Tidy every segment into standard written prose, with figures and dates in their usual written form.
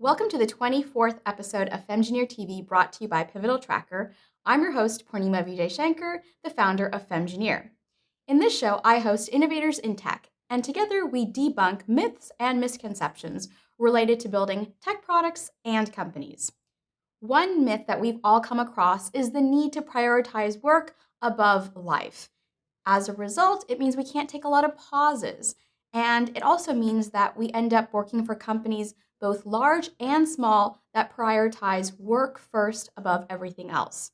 Welcome to the 24th episode of Femgineer TV brought to you by Pivotal Tracker. I'm your host, Poornima Vijayashanker, the founder of Femgineer. In this show, I host innovators in tech, and together we debunk myths and misconceptions related to building tech products and companies. One myth that we've all come across is the need to prioritize work above life. As a result, it means we can't take a lot of pauses. And it also means that we end up working for companies, both large and small, that prioritize work first above everything else.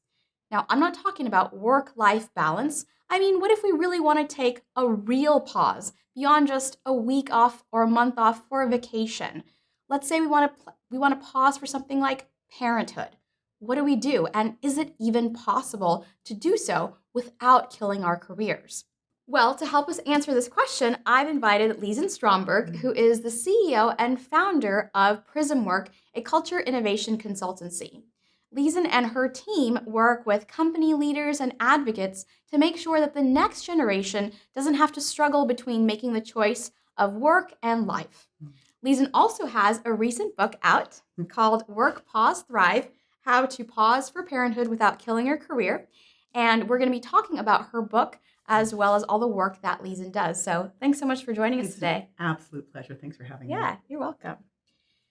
Now, I'm not talking about work-life balance. I mean, what if we really want to take a real pause beyond just a week off or a month off for a vacation? Let's say we want to pause for something like Parenthood. What do we do? And is it even possible to do so without killing our careers? Well, to help us answer this question, I've invited Lisen Stromberg, who is the CEO and founder of Prismwork, a culture innovation consultancy. Lisen and her team work with company leaders and advocates to make sure that the next generation doesn't have to struggle between making the choice of work and life. Lisen also has a recent book out called Work, Pause, Thrive: How to Pause for Parenthood Without Killing Your Career. And we're going to be talking about her book as well as all the work that Lisen does. So thanks so much for joining us today. Absolute pleasure. Thanks for having me. Yeah, you're welcome.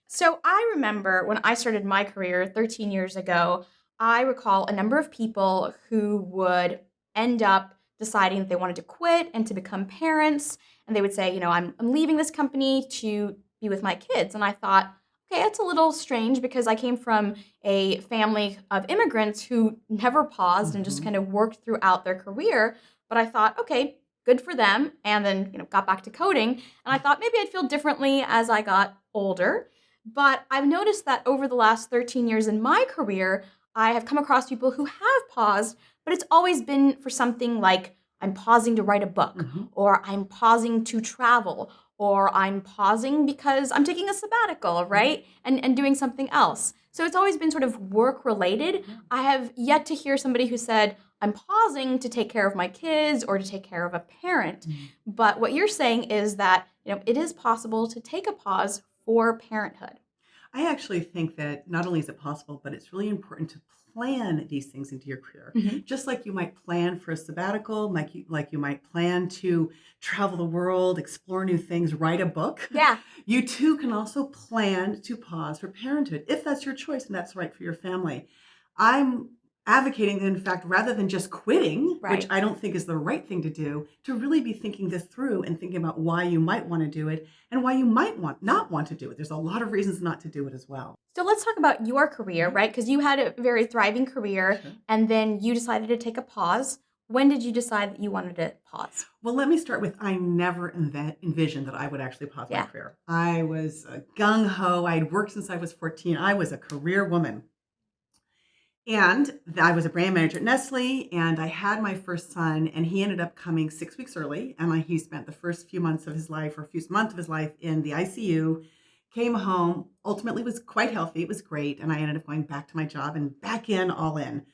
So I remember when I started my career 13 years ago, I recall a number of people who would end up deciding that they wanted to quit and to become parents. And they would say, I'm leaving this company to be with my kids. And I thought, okay, that's a little strange because I came from a family of immigrants who never paused and just kind of worked throughout their career. But I thought, okay, good for them. And then, got back to coding. And I thought maybe I'd feel differently as I got older. But I've noticed that over the last 13 years in my career, I have come across people who have paused, but it's always been for something like I'm pausing to write a book, or I'm pausing to travel, or I'm pausing because I'm taking a sabbatical, right? And doing something else. So it's always been sort of work related. I have yet to hear somebody who said, I'm pausing to take care of my kids or to take care of a parent. But what you're saying is that, it is possible to take a pause for parenthood. I actually think that not only is it possible, but it's really important to plan these things into your career. Just like you might plan for a sabbatical, like you might plan to travel the world, explore new things, write a book. Yeah. You too can also plan to pause for parenthood if that's your choice and that's right for your family. I'm advocating that, in fact, rather than just quitting, which I don't think is the right thing to do, to really be thinking this through and thinking about why you might want to do it and why you might not want to do it. There's a lot of reasons not to do it as well. So let's talk about your career, right? Because you had a very thriving career, and then you decided to take a pause. When did you decide that you wanted to pause? Well, let me start with I never envisioned that I would actually pause my career. I was gung-ho. I had worked since I was 14. I was a career woman. And I was a brand manager at Nestle, and I had my first son, and he ended up coming 6 weeks early. And he spent the first few months of his life, or first month of his life, in the ICU, came home, ultimately was quite healthy. It was great. And I ended up going back to my job and back in, all in.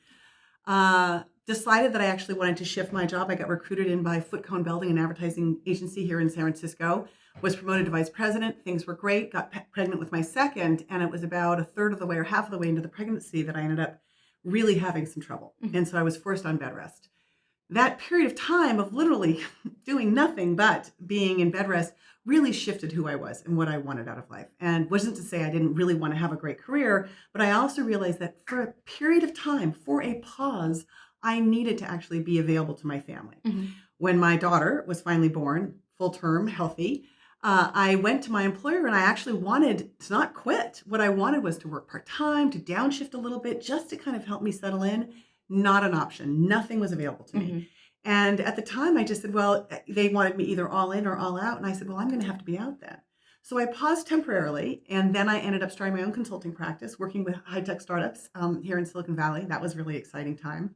Decided that I actually wanted to shift my job. I got recruited in by Foot Cone Building, an advertising agency here in San Francisco, was promoted to vice president. Things were great, got pregnant with my second, and it was about a third of the way or half of the way into the pregnancy that I ended up really having some trouble. And so I was forced on bed rest. That period of time of literally doing nothing but being in bed rest really shifted who I was and what I wanted out of life. And wasn't to say I didn't really want to have a great career, but I also realized that for a period of time, for a pause, I needed to actually be available to my family. When my daughter was finally born, full term, healthy, I went to my employer and I actually wanted to not quit. What I wanted was to work part-time, to downshift a little bit, just to kind of help me settle in. Not an option. Nothing was available to me. And at the time I just said, well, they wanted me either all in or all out. And I said, well, I'm going to have to be out then. So I paused temporarily, and then I ended up starting my own consulting practice, working with high-tech startups here in Silicon Valley. That was a really exciting time.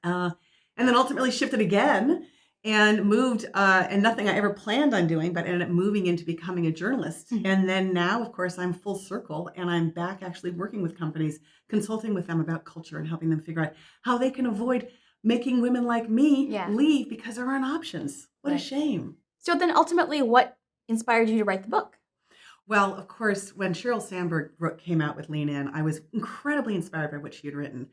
And then ultimately shifted again and moved, and nothing I ever planned on doing, but ended up moving into becoming a journalist. And then now, of course, I'm full circle, and I'm back actually working with companies, consulting with them about culture and helping them figure out how they can avoid making women like me leave because there aren't options. What a shame. So then ultimately, what inspired you to write the book? Well, of course, when Sheryl Sandberg came out with Lean In, I was incredibly inspired by what she had written.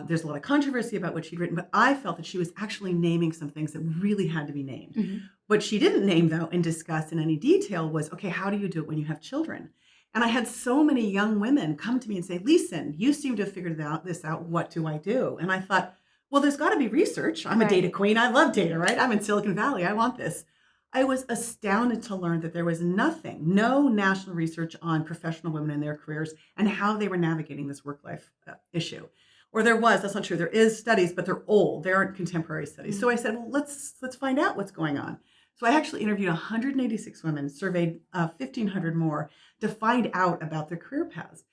There's a lot of controversy about what she'd written, but I felt that she was actually naming some things that really had to be named. Mhm. What she didn't name, though, and discuss in any detail was, okay, how do you do it when you have children? And I had so many young women come to me and say, Lisen, you seem to have figured this out. What do I do? And I thought, well, there's got to be research. I'm a Right. data queen. I love data, right? I'm in Silicon Valley. I want this. I was astounded to learn that there was no national research on professional women in their careers and how they were navigating this work-life issue. Or there was, that's not true. There is studies, but they're old. They aren't contemporary studies. So I said, well, let's find out what's going on. So I actually interviewed 186 women, surveyed 1,500 more to find out about their career paths.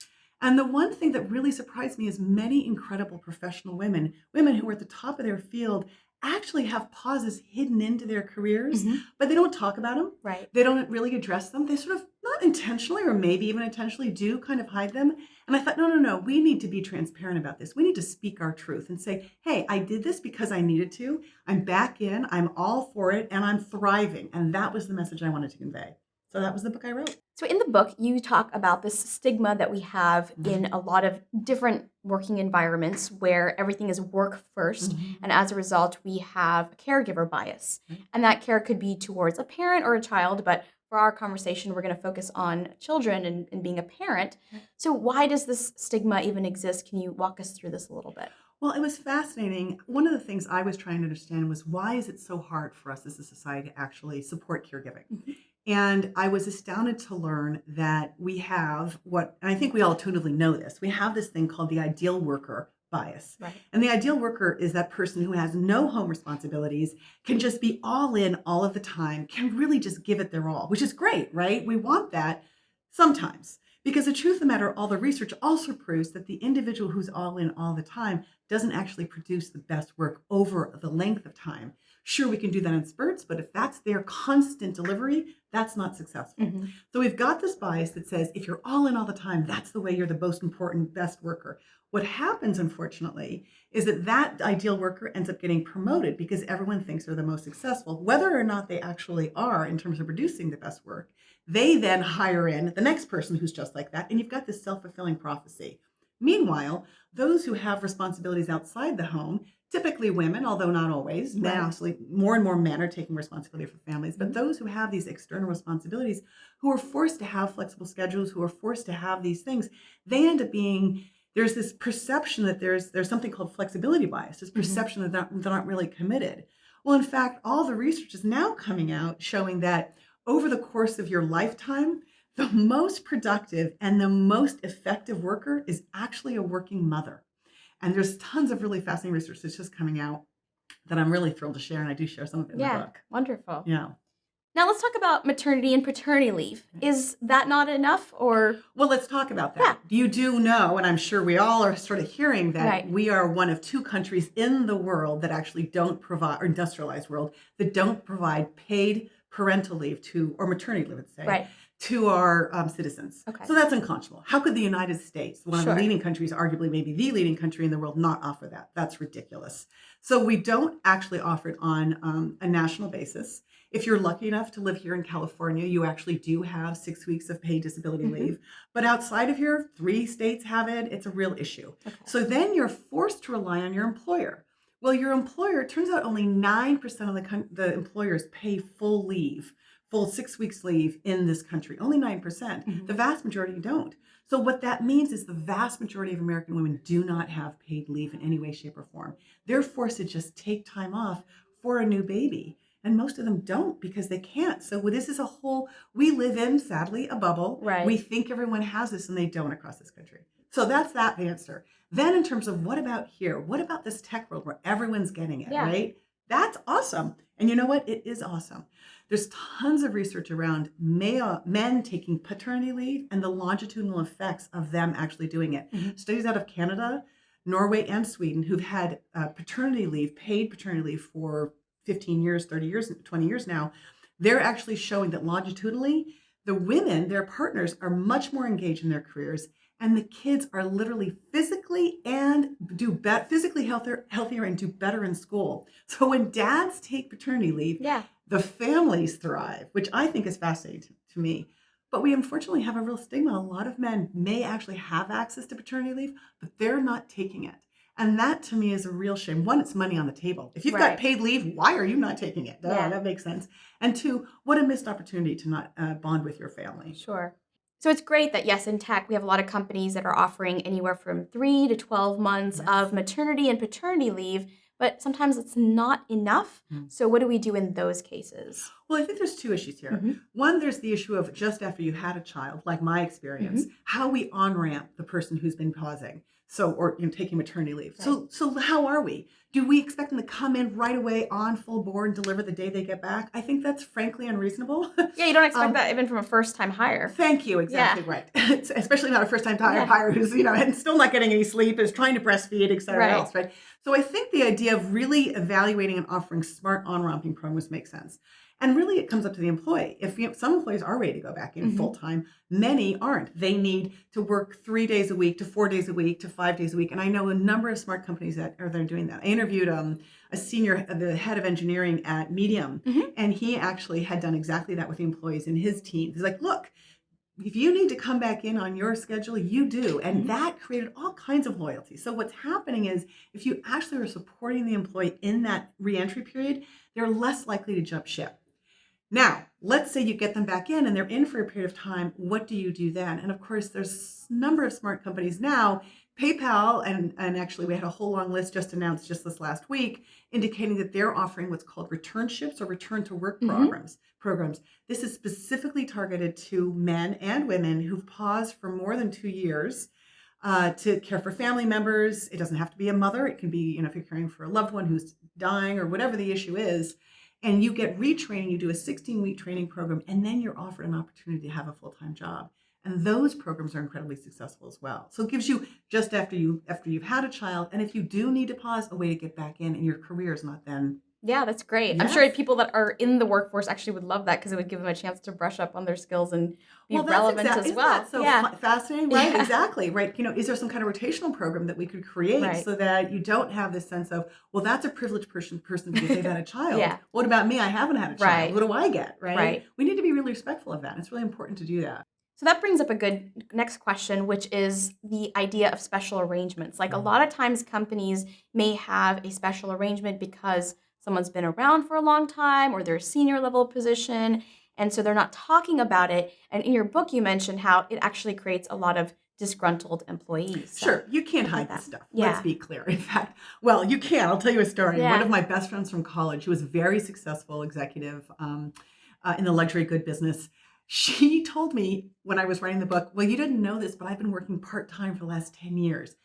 And the one thing that really surprised me is many incredible professional women who are at the top of their field, actually have pauses hidden into their careers, but they don't talk about them. Right. They don't really address them. They sort of, not intentionally or maybe even intentionally, do kind of hide them. And I thought, no, we need to be transparent about this. We need to speak our truth and say, hey, I did this because I needed to. I'm back in, I'm all for it, and I'm thriving. And that was the message I wanted to convey. So that was the book I wrote. So in the book, you talk about this stigma that we have in a lot of different working environments where everything is work first. And as a result, we have a caregiver bias. And that care could be towards a parent or a child, but for our conversation, we're going to focus on children and being a parent. So why does this stigma even exist? Can you walk us through this a little bit? Well, it was fascinating. One of the things I was trying to understand was, why is it so hard for us as a society to actually support caregiving? And I was astounded to learn that we have and I think we all intuitively know this, we have this thing called the ideal worker bias. Right. And the ideal worker is that person who has no home responsibilities, can just be all in all of the time, can really just give it their all, which is great, right? We want that sometimes. Because the truth of the matter, all the research also proves that the individual who's all in all the time doesn't actually produce the best work over the length of time. Sure, we can do that in spurts, but if that's their constant delivery, that's not successful. So we've got this bias that says, if you're all in all the time, that's the way you're the most important, best worker. What happens, unfortunately, is that ideal worker ends up getting promoted because everyone thinks they're the most successful, whether or not they actually are in terms of producing the best work. They then hire in the next person who's just like that, and you've got this self-fulfilling prophecy. Meanwhile, those who have responsibilities outside the home, typically women, although not always, obviously more and more men are taking responsibility for families, but those who have these external responsibilities, who are forced to have flexible schedules, who are forced to have these things, they end up being, there's this perception that there's something called flexibility bias, this perception that they're not really committed. Well, in fact, all the research is now coming out showing that over the course of your lifetime, the most productive and the most effective worker is actually a working mother. And there's tons of really fascinating research that's just coming out that I'm really thrilled to share, and I do share some of it in the book. Wonderful. Yeah. Now let's talk about maternity and paternity leave. Is that not enough, or? Well, let's talk about that. You do know, and I'm sure we all are sort of hearing that we are one of 2 countries in the world that actually don't provide, or industrialized world, that don't provide paid parental leave or maternity leave, let's say, to our citizens. So that's unconscionable. How could the United States, one of the leading countries, arguably maybe the leading country in the world, not offer that? That's ridiculous. So we don't actually offer it on a national basis. If you're lucky enough to live here in California, you actually do have 6 weeks of paid disability leave. But outside of here, 3 states have it. It's a real issue. So then you're forced to rely on your employer. Well, your employer, it turns out only 9% of the employers pay full leave, full 6 weeks leave in this country. Only 9%. The vast majority don't. So what that means is the vast majority of American women do not have paid leave in any way, shape, or form. They're forced to just take time off for a new baby. And most of them don't because they can't. So this is we live in, sadly, a bubble. We think everyone has this and they don't across this country. So that's that answer. Then in terms of what about here? What about this tech world where everyone's getting it, right? That's awesome. And you know what? It is awesome. There's tons of research around men taking paternity leave and the longitudinal effects of them actually doing it. Studies out of Canada, Norway, and Sweden who've had paternity leave, paid paternity leave for 15 years, 30 years, 20 years now, they're actually showing that longitudinally, the women, their partners, are much more engaged in their careers, and the kids are literally physically healthier and do better in school. So when dads take paternity leave, the families thrive, which I think is fascinating to me. But we unfortunately have a real stigma. A lot of men may actually have access to paternity leave, but they're not taking it. And that to me is a real shame. One, it's money on the table. If you've got paid leave, why are you not taking it? That makes sense. And two, what a missed opportunity to not bond with your family. Sure. So it's great that, yes, in tech, we have a lot of companies that are offering anywhere from 3 to 12 months of maternity and paternity leave, but sometimes it's not enough. So what do we do in those cases? Well, I think there's two issues here. One, there's the issue of just after you had a child, like my experience, how we on-ramp the person who's been pausing. Or taking maternity leave. Right. So how are we? Do we expect them to come in right away on full board and deliver the day they get back? I think that's frankly unreasonable. Yeah, you don't expect that even from a first-time hire. Thank you. Exactly right. Especially not a first-time hire who's and still not getting any sleep, is trying to breastfeed, et cetera else, right? So I think the idea of really evaluating and offering smart on-ramping programs makes sense. And really, it comes up to the employee. If some employees are ready to go back in full-time, many aren't. They need to work 3 days a week to 4 days a week to 5 days a week. And I know a number of smart companies that are doing that. I interviewed the head of engineering at Medium, and he actually had done exactly that with the employees in his team. He's like, look, if you need to come back in on your schedule, you do. And that created all kinds of loyalty. So what's happening is if you actually are supporting the employee in that reentry period, they're less likely to jump ship. Now, let's say you get them back in and they're in for a period of time. What do you do then? And of course, there's a number of smart companies now. PayPal, and actually we had a whole long list just announced just this last week, indicating that they're offering what's called returnships or return to work programs. This is specifically targeted to men and women who've paused for more than 2 years to care for family members. It doesn't have to be a mother. It can be, if you're caring for a loved one who's dying or whatever the issue is. And you get retraining, you do a 16-week training program, and then you're offered an opportunity to have a full-time job. And those programs are incredibly successful as well. So it gives you, just after you've had a child, and if you do need to pause, a way to get back in, and your career is not then. Yeah, that's great. Yes. I'm sure people that are in the workforce actually would love that because it would give them a chance to brush up on their skills and be relevant as well. Isn't that so fascinating, right? Yeah. Exactly, right. Is there some kind of rotational program that we could create so that you don't have this sense of, well, that's a privileged person because they've had a child. What about me? I haven't had a child. Right. What do I get, right? We need to be really respectful of that. It's really important to do that. So that brings up a good next question, which is the idea of special arrangements. Like a lot of times companies may have a special arrangement because someone's been around for a long time or they're a senior level position, and so they're not talking about it. And in your book, you mentioned how it actually creates a lot of disgruntled employees. So sure, you can't hide this stuff. Yeah. Let's be clear. In fact, well, you can. I'll tell you a story. Yeah. One of my best friends from college, who was a very successful executive in the luxury good business, she told me when I was writing the book, well, you didn't know this, but I've been working part-time for the last 10 years.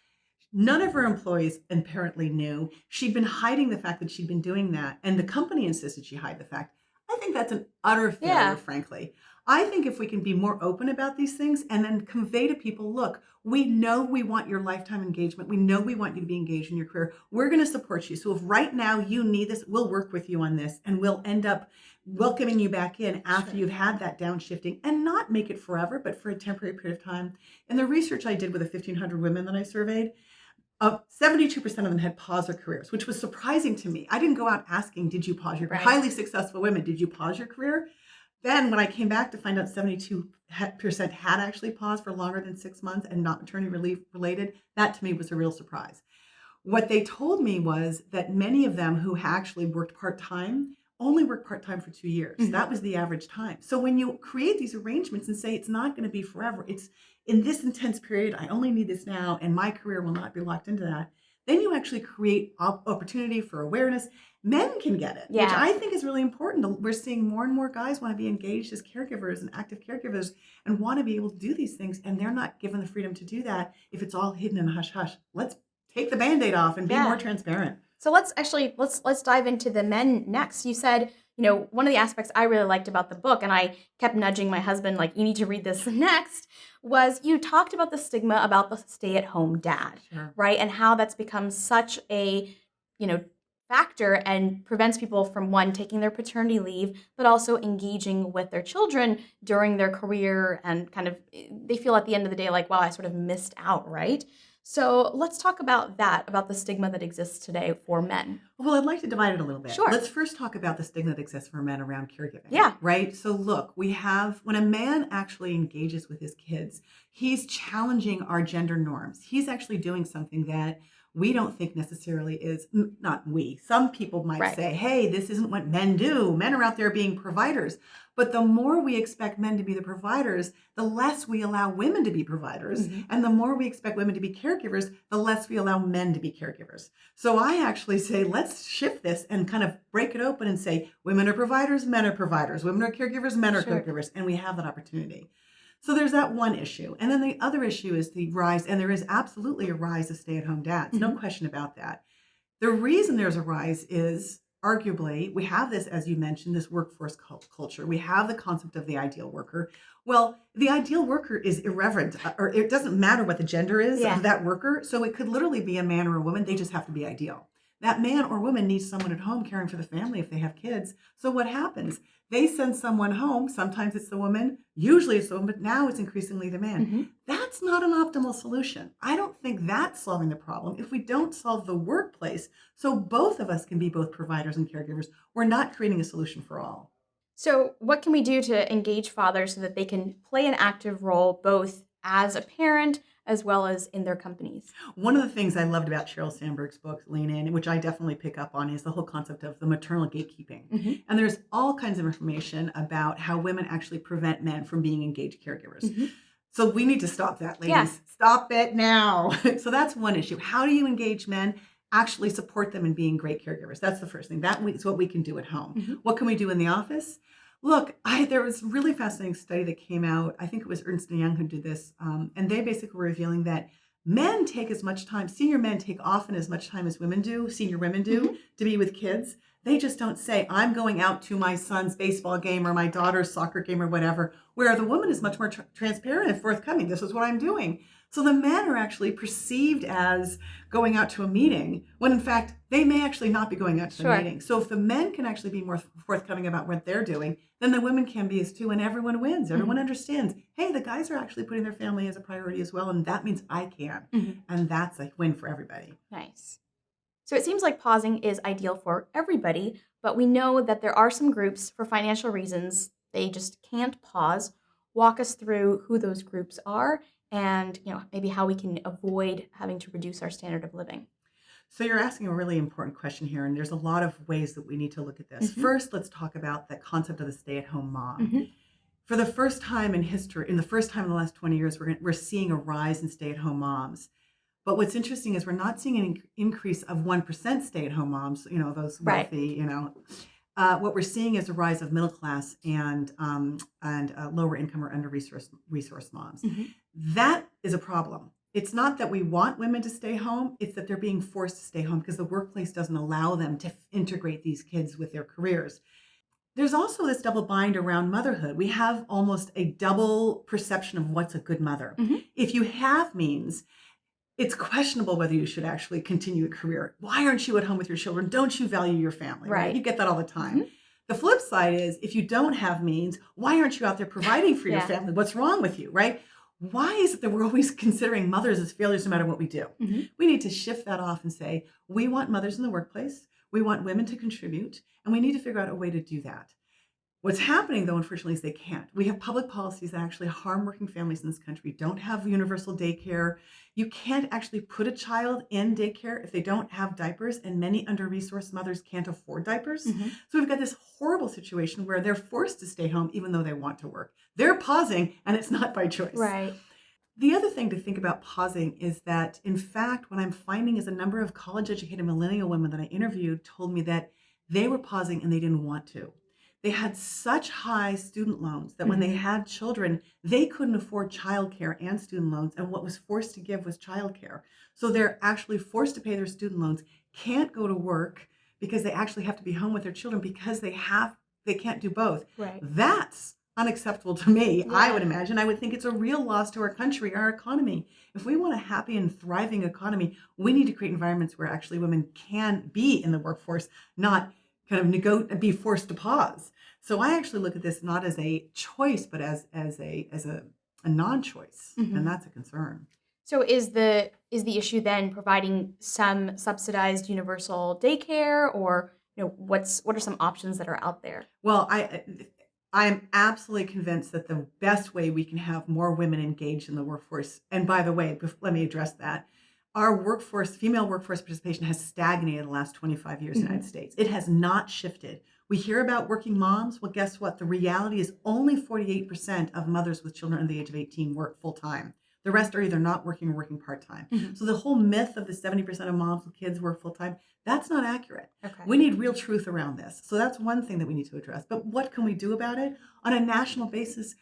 None of her employees apparently knew. She'd been hiding the fact that she'd been doing that, and the company insisted she hide the fact. I think that's an utter failure, frankly. I think if we can be more open about these things and then convey to people, look, we know we want your lifetime engagement. We know we want you to be engaged in your career. We're going to support you. So if right now you need this, we'll work with you on this, and we'll end up welcoming you back in after you've had that downshifting, and not make it forever, but for a temporary period of time. In the research I did with the 1,500 women that I surveyed, 72% of them had paused their careers, which was surprising to me. I didn't go out asking, did you pause your career? Highly successful women, did you pause your career? Then when I came back to find out 72% had actually paused for longer than 6 months and not maternity relief related, that to me was a real surprise. What they told me was that many of them who actually worked part-time only worked part-time for 2 years. Mm-hmm. That was the average time. So when you create these arrangements and say it's not going to be forever, it's in this intense period, I only need this now, and my career will not be locked into that, then you actually create opportunity for awareness. Men can get it, which I think is really important. We're seeing more and more guys want to be engaged as caregivers and active caregivers and want to be able to do these things, and they're not given the freedom to do that if it's all hidden in a hush-hush. Let's take the Band-Aid off and be more transparent. So let's dive into the men next. You said, one of the aspects I really liked about the book, and I kept nudging my husband, like, you need to read this next, was you talked about the stigma about the stay-at-home dad, right? And how that's become such a, factor and prevents people from, one, taking their paternity leave, but also engaging with their children during their career, and kind of they feel at the end of the day like, wow, I sort of missed out, right? So let's talk about that, about the stigma that exists today for men. Well, I'd like to divide it a little bit. Sure. Let's first talk about the stigma that exists for men around caregiving. Yeah. Right? So look, we have, when a man actually engages with his kids, he's challenging our gender norms. He's actually doing something that we don't think necessarily is, not we, some people might Right. say, hey, this isn't what men do. Men are out there being providers. But the more we expect men to be the providers, the less we allow women to be providers. Mm-hmm. And the more we expect women to be caregivers, the less we allow men to be caregivers. So I actually say, let's shift this and kind of break it open and say, women are providers, men are providers. Women are caregivers, men are Sure. caregivers. And we have that opportunity. So there's that one issue. And then the other issue is the rise, and there is absolutely a rise of stay-at-home dads. No question about that. The reason there's a rise is arguably, we have this, as you mentioned, this workforce culture. We have the concept of the ideal worker. Well, the ideal worker is irreverent, or it doesn't matter what the gender is Yeah. of that worker. So it could literally be a man or a woman. They just have to be ideal. That man or woman needs someone at home caring for the family if they have kids. So what happens? They send someone home. Sometimes it's the woman, usually it's the woman, but now it's increasingly the man. Mm-hmm. That's not an optimal solution. I don't think that's solving the problem. If we don't solve the workplace, so both of us can be both providers and caregivers, we're not creating a solution for all. So what can we do to engage fathers so that they can play an active role both as a parent as well as in their companies? One of the things I loved about Sheryl Sandberg's book, Lean In, which I definitely pick up on, is the whole concept of the maternal gatekeeping. Mm-hmm. And there's all kinds of information about how women actually prevent men from being engaged caregivers. Mm-hmm. So we need to stop that, ladies. Yeah. Stop it now. So that's one issue. How do you engage men? Actually support them in being great caregivers. That's the first thing. That is what we can do at home. Mm-hmm. What can we do in the office? Look, there was a really fascinating study that came out. I think it was Ernst & Young who did this. And they basically were revealing that men take as much time, senior men take often as much time as women do, senior women do, Mm-hmm. to be with kids. They just don't say, I'm going out to my son's baseball game or my daughter's soccer game or whatever, where the woman is much more transparent and forthcoming. This is what I'm doing. So the men are actually perceived as going out to a meeting, when in fact, they may actually not be going out to the Sure. meeting. So if the men can actually be more forthcoming about what they're doing, then the women can be as too, and everyone wins. Everyone understands, hey, the guys are actually putting their family as a priority as well, and that means I can. Mm-hmm. And that's a win for everybody. Nice. So it seems like pausing is ideal for everybody, but we know that there are some groups, for financial reasons, they just can't pause. Walk us through who those groups are and, maybe how we can avoid having to reduce our standard of living. So you're asking a really important question here, and there's a lot of ways that we need to look at this. Mm-hmm. First, let's talk about the concept of the stay-at-home mom. Mm-hmm. For the first time in history, in the last 20 years, we're seeing a rise in stay-at-home moms. But what's interesting is we're not seeing an increase of 1% stay-at-home moms, those wealthy, what we're seeing is a rise of middle class and lower income or under-resourced moms. Mm-hmm. That is a problem. It's not that we want women to stay home. It's that they're being forced to stay home because the workplace doesn't allow them to integrate these kids with their careers. There's also this double bind around motherhood. We have almost a double perception of what's a good mother. Mm-hmm. If you have means, it's questionable whether you should actually continue a career. Why aren't you at home with your children? Don't you value your family? Right. You get that all the time. Mm-hmm. The flip side is, if you don't have means, why aren't you out there providing for your Yeah. family? What's wrong with you, right? Why is it that we're always considering mothers as failures no matter what we do? Mm-hmm. We need to shift that off and say, we want mothers in the workplace. We want women to contribute, and we need to figure out a way to do that. What's happening, though, unfortunately, is they can't. We have public policies that actually harm working families in this country. Don't have universal daycare. You can't actually put a child in daycare if they don't have diapers, and many under-resourced mothers can't afford diapers. Mm-hmm. So we've got this horrible situation where they're forced to stay home even though they want to work. They're pausing, and it's not by choice. Right. The other thing to think about pausing is that, in fact, what I'm finding is a number of college-educated millennial women that I interviewed told me that they were pausing and they didn't want to. They had such high student loans that when they had children, they couldn't afford childcare and student loans, and what was forced to give was childcare. So they're actually forced to pay their student loans, can't go to work because they actually have to be home with their children because they can't do both. Right. That's unacceptable to me. I would Yeah. imagine. I would think it's a real loss to our country, our economy. If we want a happy and thriving economy, we need to create environments where actually women can be in the workforce, not kind of be forced to pause. So I actually look at this not as a choice, but as a non-choice, and that's a concern. So is the issue then providing some subsidized universal daycare, or what are some options that are out there? Well, I am absolutely convinced that the best way we can have more women engaged in the workforce, and by the way, let me address that. Our female workforce participation has stagnated in the last 25 years in the United States. It has not shifted. We hear about working moms. Well, guess what? The reality is only 48% of mothers with children under the age of 18 work full time. The rest are either not working or working part time. So the whole myth of the 70% of moms with kids work full time, that's not accurate. Okay. We need real truth around this. So that's one thing that we need to address. But what can we do about it? On a national basis,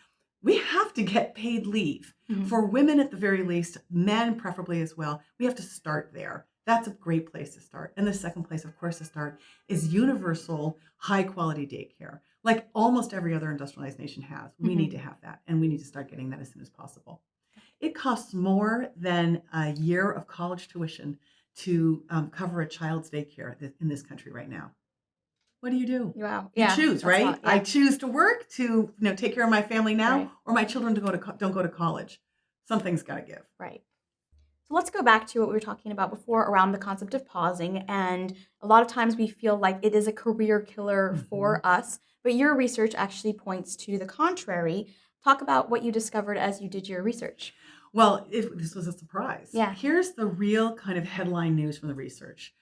we have to get paid leave. For women at the very least, men preferably as well. We have to start there. That's a great place to start. And the second place, of course, to start is universal, high quality daycare, like almost every other industrialized nation has. We need to have that, and we need to start getting that as soon as possible. It costs more than a year of college tuition to cover a child's daycare in this country right now. What do you do? Wow. You choose, right? Yeah. I choose to work to take care of my family now, Right. or my children don't go to college. Something's got to give. Right. So let's go back to what we were talking about before around the concept of pausing. And a lot of times we feel like it is a career killer for us, but your research actually points to the contrary. Talk about what you discovered as you did your research. Well, this was a surprise. Yeah. Here's the real kind of headline news from the research.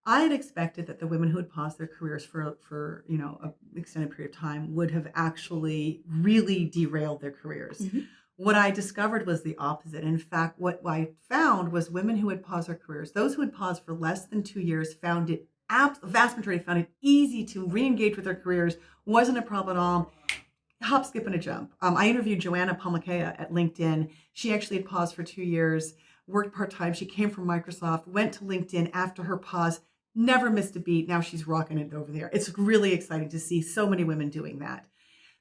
I had expected that the women who had paused their careers for an extended period of time would have actually really derailed their careers. What I discovered was the opposite. In fact, what I found was women who had paused their careers, those who had paused for less than 2 years, found it, the vast majority found it easy to re-engage with their careers, wasn't a problem at all. Hop, skip, and a jump. I interviewed Joanna Palmakea at LinkedIn. She actually had paused for 2 years, worked part-time. She came from Microsoft, went to LinkedIn after her pause, never missed a beat. Now she's rocking it over there. It's really exciting to see so many women doing that.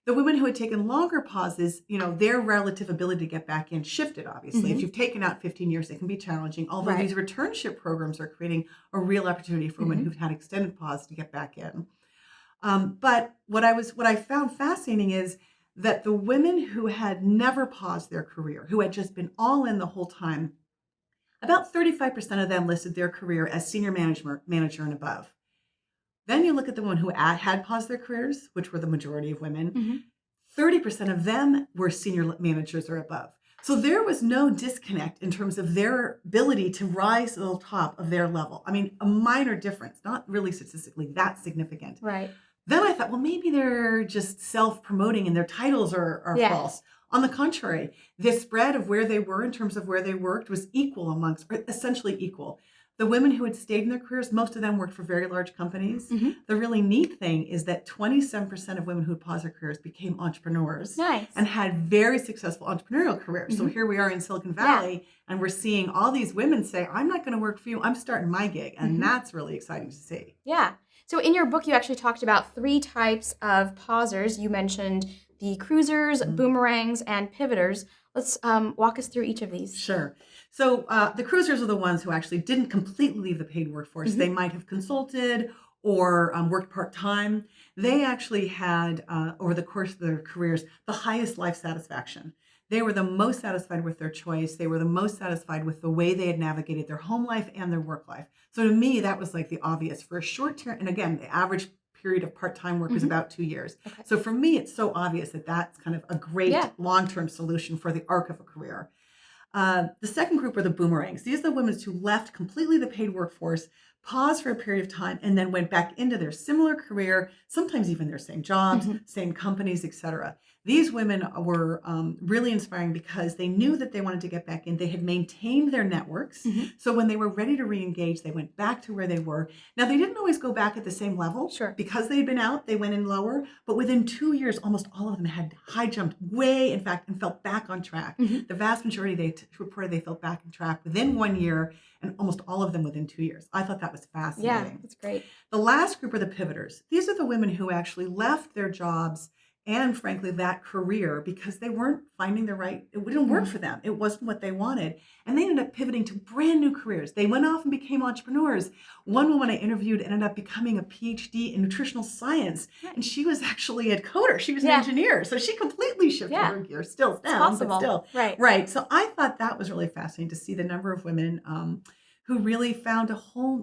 The women who had taken longer pauses, their relative ability to get back in shifted, obviously. If you've taken out 15 years, it can be challenging, although these returnship programs are creating a real opportunity for women who've had extended pause to get back in. But what I found fascinating is that the women who had never paused their career, who had just been all in the whole time, about 35% of them listed their career as senior manager and above. Then you look at the women who had paused their careers, which were the majority of women. 30% of them were senior managers or above. So there was no disconnect in terms of their ability to rise to the top of their level. I mean, a minor difference, not really statistically that significant. Right. Then I thought, well, maybe they're just self-promoting and their titles are false. On the contrary, the spread of where they were in terms of where they worked was essentially equal. The women who had stayed in their careers, most of them worked for very large companies. The really neat thing is that 27% of women who had paused their careers became entrepreneurs. Nice. And had very successful entrepreneurial careers. So here we are in Silicon Valley, and we're seeing all these women say, I'm not going to work for you, I'm starting my gig. And that's really exciting to see. Yeah. So in your book, you actually talked about 3 types of pausers. You mentioned the cruisers, boomerangs, and pivoters. Let's walk us through each of these. Sure. So the cruisers are the ones who actually didn't completely leave the paid workforce. They might have consulted or worked part-time. They actually had, over the course of their careers, the highest life satisfaction. They were the most satisfied with their choice. They were the most satisfied with the way they had navigated their home life and their work life. So to me, that was like the obvious. For a short term, and again, the average period of part-time work was about 2 years. Okay. So for me, it's so obvious that that's kind of a great long-term solution for the arc of a career. The second group are the boomerangs. These are the women who left completely the paid workforce, paused for a period of time, and then went back into their similar career, sometimes even their same jobs, same companies, etc. These women were really inspiring because they knew that they wanted to get back in. They had maintained their networks. So when they were ready to re-engage, they went back to where they were. Now, they didn't always go back at the same level. Sure. Because they had been out, they went in lower. But within 2 years, almost all of them had high jumped way, in fact, and felt back on track. The vast majority, they reported they felt back on track within 1 year, and almost all of them within 2 years. I thought that was fascinating. Yeah, that's great. The last group are the pivoters. These are the women who actually left their jobs and frankly, that career, because they weren't finding it didn't work for them. It wasn't what they wanted. And they ended up pivoting to brand new careers. They went off and became entrepreneurs. One woman I interviewed ended up becoming a PhD in nutritional science. Right. And she was actually a coder. She was an engineer. So she completely shifted her gear. Still down, but still. Right. Right. So I thought that was really fascinating to see the number of women who really found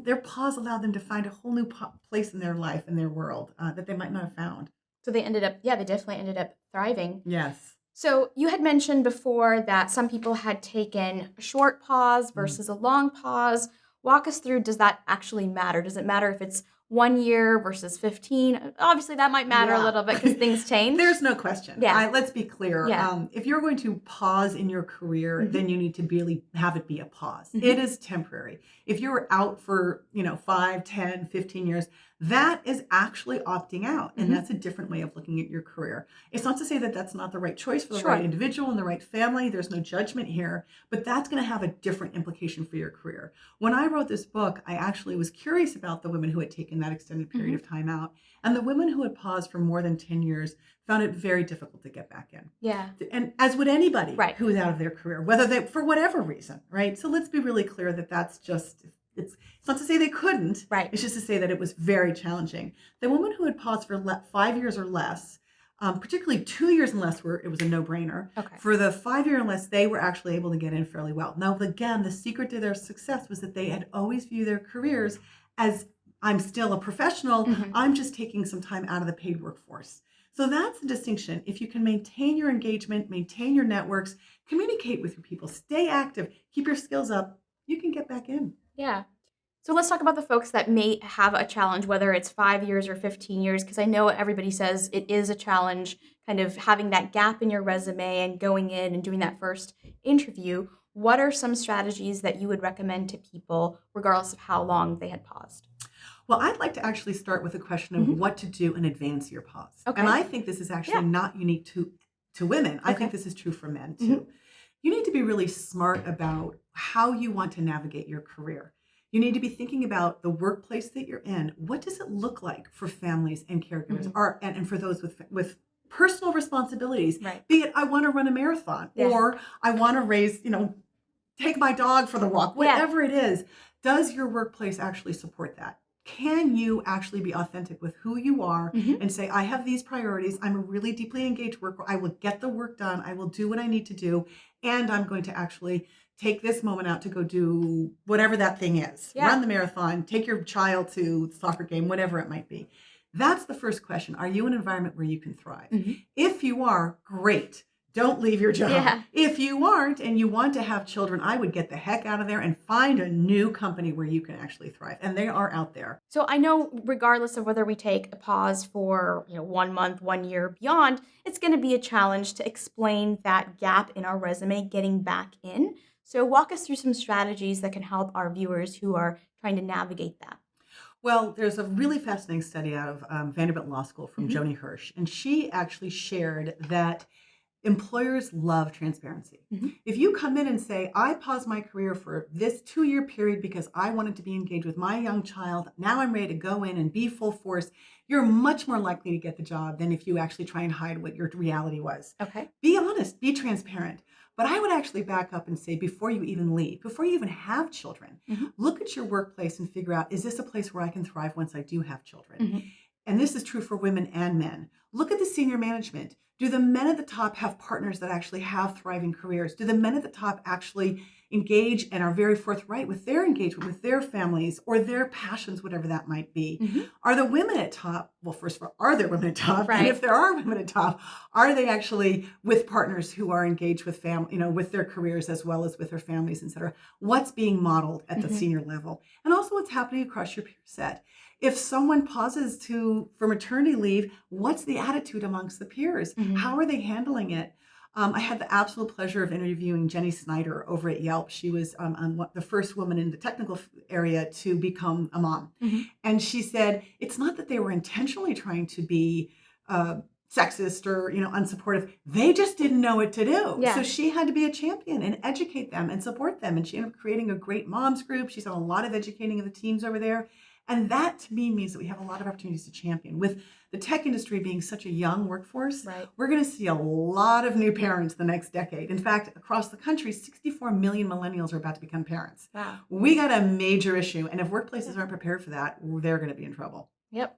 their pause allowed them to find a whole new place in their life, in their world that they might not have found. So they definitely ended up thriving. Yes. So you had mentioned before that some people had taken a short pause versus a long pause. Walk us through, does that actually matter? Does it matter if it's 1 year versus 15? Obviously, that might matter a little bit because things change. There's no question. Yeah. Let's be clear. Yeah. If you're going to pause in your career, then you need to really have it be a pause. Mm-hmm. It is temporary. If you're out for 5, 10, 15 years, that is actually opting out. And that's a different way of looking at your career. It's not to say that that's not the right choice for the right individual and the right family. There's no judgment here, but that's going to have a different implication for your career. When I wrote this book, I actually was curious about the women who had taken that extended period of time out. And the women who had paused for more than 10 years found it very difficult to get back in. Yeah. And as would anybody who is out of their career, whether they, for whatever reason, right? So let's be really clear that that's just, it's not to say they couldn't. Right. It's just to say that it was very challenging. The women who had paused for 5 years or less, particularly 2 years and less, it was a no-brainer. Okay. For the 5 year and less, they were actually able to get in fairly well. Now, again, the secret to their success was that they had always viewed their careers as, I'm still a professional. I'm just taking some time out of the paid workforce. So that's the distinction. If you can maintain your engagement, maintain your networks, communicate with your people, stay active, keep your skills up, you can get back in. Yeah. So let's talk about the folks that may have a challenge, whether it's 5 years or 15 years, because I know everybody says it is a challenge, kind of having that gap in your resume and going in and doing that first interview. What are some strategies that you would recommend to people, regardless of how long they had paused? Well, I'd like to actually start with a question of what to do in advance of your pause. Okay. And I think this is actually not unique to women. I think this is true for men too. You need to be really smart about how you want to navigate your career. You need to be thinking about the workplace that you're in. What does it look like for families and caregivers, and for those with personal responsibilities? Right. Be it, I want to run a marathon, or I want to take my dog for the walk, whatever it is. Does your workplace actually support that? Can you actually be authentic with who you are and say, I have these priorities. I'm a really deeply engaged worker. I will get the work done. I will do what I need to do. And I'm going to actually take this moment out to go do whatever that thing is. Yeah. Run the marathon, take your child to the soccer game, whatever it might be. That's the first question. Are you in an environment where you can thrive? If you are, great. Don't leave your job. Yeah. If you aren't and you want to have children, I would get the heck out of there and find a new company where you can actually thrive. And they are out there. So I know regardless of whether we take a pause for 1 month, 1 year, beyond, it's going to be a challenge to explain that gap in our resume getting back in. So walk us through some strategies that can help our viewers who are trying to navigate that. Well, there's a really fascinating study out of Vanderbilt Law School from Joni Hirsch. And she actually shared that employers love transparency. If you come in and say, I paused my career for this 2-year period because I wanted to be engaged with my young child, now I'm ready to go in and be full force, you're much more likely to get the job than if you actually try and hide what your reality was. Okay. Be honest, be transparent. But I would actually back up and say, before you even leave, before you even have children, look at your workplace and figure out, is this a place where I can thrive once I do have children? And this is true for women and men. Look at the senior management. Do the men at the top have partners that actually have thriving careers? Do the men at the top actually engage and are very forthright with their engagement with their families or their passions, whatever that might be? Are the women at top, well, first of all, are there women at top? Right. And if there are women at top, are they actually with partners who are engaged with with their careers as well as with their families, et cetera? What's being modeled at the senior level? And also what's happening across your peer set? If someone pauses for maternity leave, what's the attitude amongst the peers? How are they handling it? I had the absolute pleasure of interviewing Jenny Snyder over at Yelp. She was the first woman in the technical area to become a mom. And she said, it's not that they were intentionally trying to be sexist or unsupportive. They just didn't know what to do. Yeah. So she had to be a champion and educate them and support them. And she ended up creating a great moms group. She's done a lot of educating of the teams over there. And that to me means that we have a lot of opportunities to champion. With the tech industry being such a young workforce, Right. we're going to see a lot of new parents the next decade. In fact, across the country, 64 million millennials are about to become parents. Wow. We got a major issue. And if workplaces aren't prepared for that, they're going to be in trouble. Yep.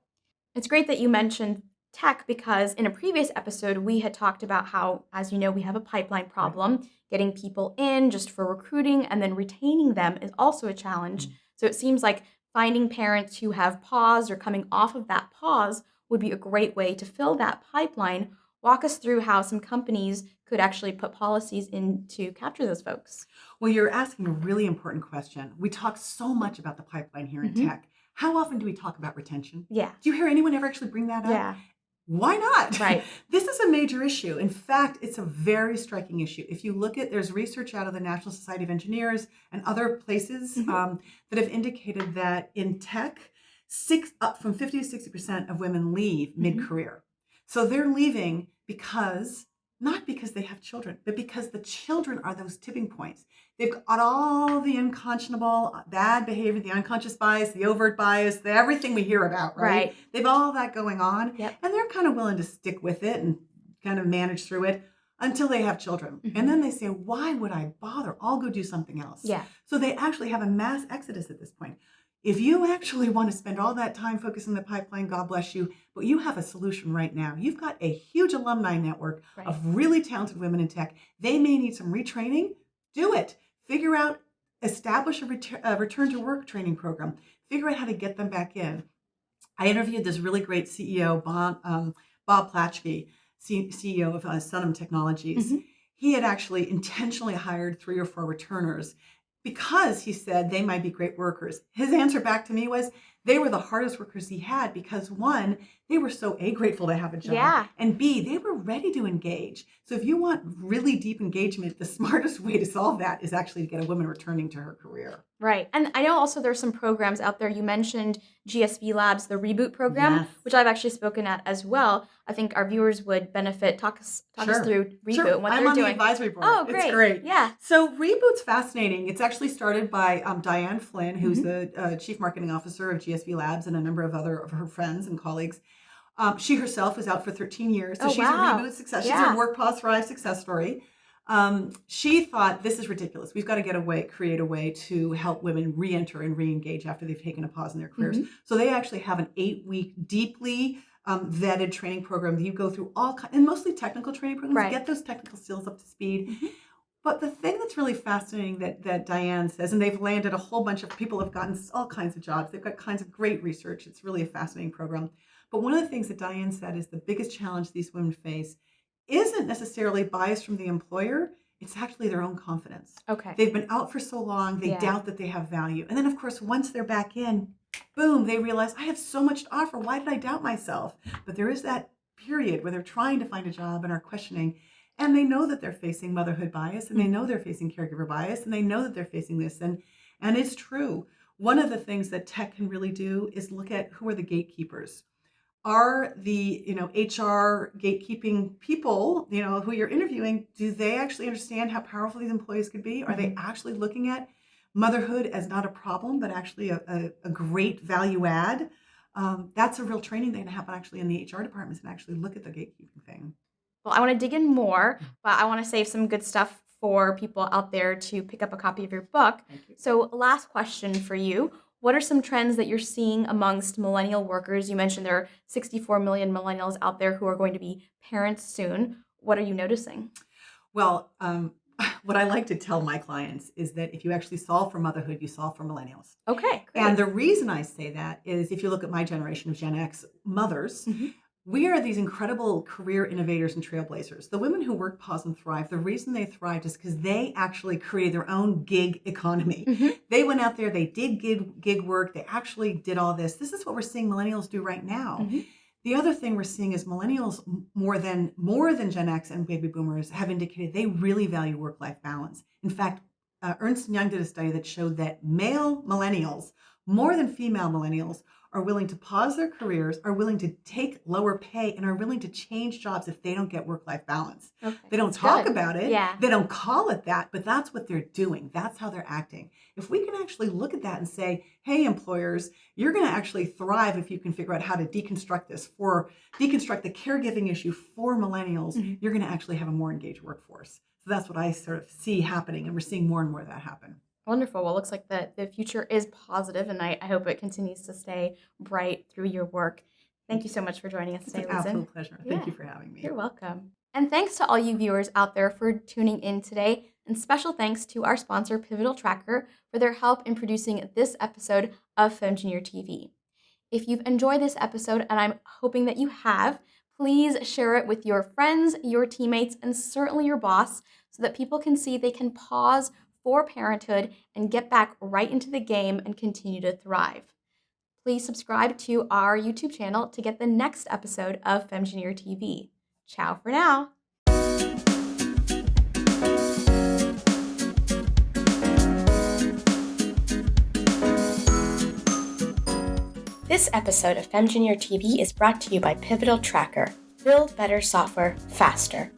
It's great that you mentioned tech because in a previous episode, we had talked about how, as you know, we have a pipeline problem. Getting people in just for recruiting and then retaining them is also a challenge. So it seems like finding parents who have paused or coming off of that pause would be a great way to fill that pipeline. Walk us through how some companies could actually put policies in to capture those folks. Well, you're asking a really important question. We talk so much about the pipeline here in tech. How often do we talk about retention? Yeah. Do you hear anyone ever actually bring that up? Yeah. Why not? Right. This is a major issue. In fact, it's a very striking issue. If you look at, there's research out of the National Society of Engineers and other places that have indicated that in tech, up from 50 to 60% of women leave mid-career. So they're leaving not because they have children, but because the children are those tipping points. They've got all the unconscionable bad behavior, the unconscious bias, the overt bias, everything we hear about, right? They've all that going on. Yep. And they're kind of willing to stick with it and kind of manage through it until they have children. And then they say, why would I bother? I'll go do something else. Yeah. So they actually have a mass exodus at this point. If you actually want to spend all that time focusing on the pipeline, God bless you, but you have a solution right now. You've got a huge alumni network of really talented women in tech. They may need some retraining. Do it. Figure out, establish a return to work training program. Figure out how to get them back in. I interviewed this really great CEO, Bob Platschke, CEO of Sunum Technologies. He had actually intentionally hired 3 or 4 returners because he said they might be great workers. His answer back to me was they were the hardest workers he had because 1, they were so grateful to have a job. And B, they were ready to engage. So if you want really deep engagement, the smartest way to solve that is actually to get a woman returning to her career. Right. And I know also there's some programs out there. You mentioned GSV Labs, the Reboot program, which I've actually spoken at as well. I think our viewers would benefit. Talk us through Reboot and what I'm they're on doing. The advisory board. Oh, great. It's great. Yeah. So Reboot's fascinating. It's actually started by Diane Flynn, who's the Chief Marketing Officer of GSV Labs, and a number of other of her friends and colleagues. She herself was out for 13 years. So she's a Reboot success. She's a Work Pause Thrive success story. She thought, this is ridiculous. We've got to create a way to help women re-enter and re-engage after they've taken a pause in their careers. So they actually have an 8-week, deeply vetted training program that you go through and mostly technical training programs, get those technical skills up to speed. But the thing that's really fascinating that Diane says, and they've landed a whole bunch of people have gotten all kinds of jobs. They've got kinds of great research. It's really a fascinating program. But one of the things that Diane said is the biggest challenge these women face isn't necessarily bias from the employer. It's actually their own confidence. Okay. They've been out for so long, they doubt that they have value. And then, of course, once they're back in, boom, they realize, I have so much to offer. Why did I doubt myself? But there is that period where they're trying to find a job and are questioning. And they know that they're facing motherhood bias, and they know they're facing caregiver bias, and they know that they're facing this. And it's true. One of the things that tech can really do is look at who are the gatekeepers. Are the HR gatekeeping people who you're interviewing, do they actually understand how powerful these employees could be? Are they actually looking at motherhood as not a problem but actually a great value add? That's a real training that can happen actually in the HR departments and actually look at the gatekeeping thing. Well, I want to dig in more, but I want to save some good stuff for people out there to pick up a copy of your book. So last question for you. What are some trends that you're seeing amongst millennial workers? You mentioned there are 64 million millennials out there who are going to be parents soon. What are you noticing? Well, what I like to tell my clients is that if you actually solve for motherhood, you solve for millennials. Okay, great. And the reason I say that is if you look at my generation of Gen X mothers, we are these incredible career innovators and trailblazers. The women who work, pause, and thrive, the reason they thrived is because they actually created their own gig economy. They went out there, they did gig work, they actually did all this. This is what we're seeing millennials do right now. The other thing we're seeing is millennials, more than Gen X and baby boomers, have indicated they really value work-life balance. In fact, Ernst & Young did a study that showed that male millennials, more than female millennials, are willing to pause their careers, are willing to take lower pay, and are willing to change jobs if they don't get work-life balance. Okay, They don't that's talk good. about it. Yeah. They don't call it that, but that's what they're doing. That's how they're acting. If we can actually look at that and say, hey, employers, you're going to actually thrive if you can figure out how to deconstruct the caregiving issue for millennials, you're going to actually have a more engaged workforce. So that's what I sort of see happening, and we're seeing more and more of that happen. Wonderful. Well, it looks like the future is positive, and I hope it continues to stay bright through your work. Thank you so much for joining us today, It's an Lisen. absolute pleasure. Thank you for having me. You're welcome. And thanks to all you viewers out there for tuning in today. And special thanks to our sponsor, Pivotal Tracker, for their help in producing this episode of FemGenier TV. If you've enjoyed this episode, and I'm hoping that you have, please share it with your friends, your teammates, and certainly your boss so that people can see they can pause for parenthood and get back right into the game and continue to thrive. Please subscribe to our YouTube channel to get the next episode of FemGenier TV. Ciao for now. This episode of FemGenier TV is brought to you by Pivotal Tracker. Build better software faster.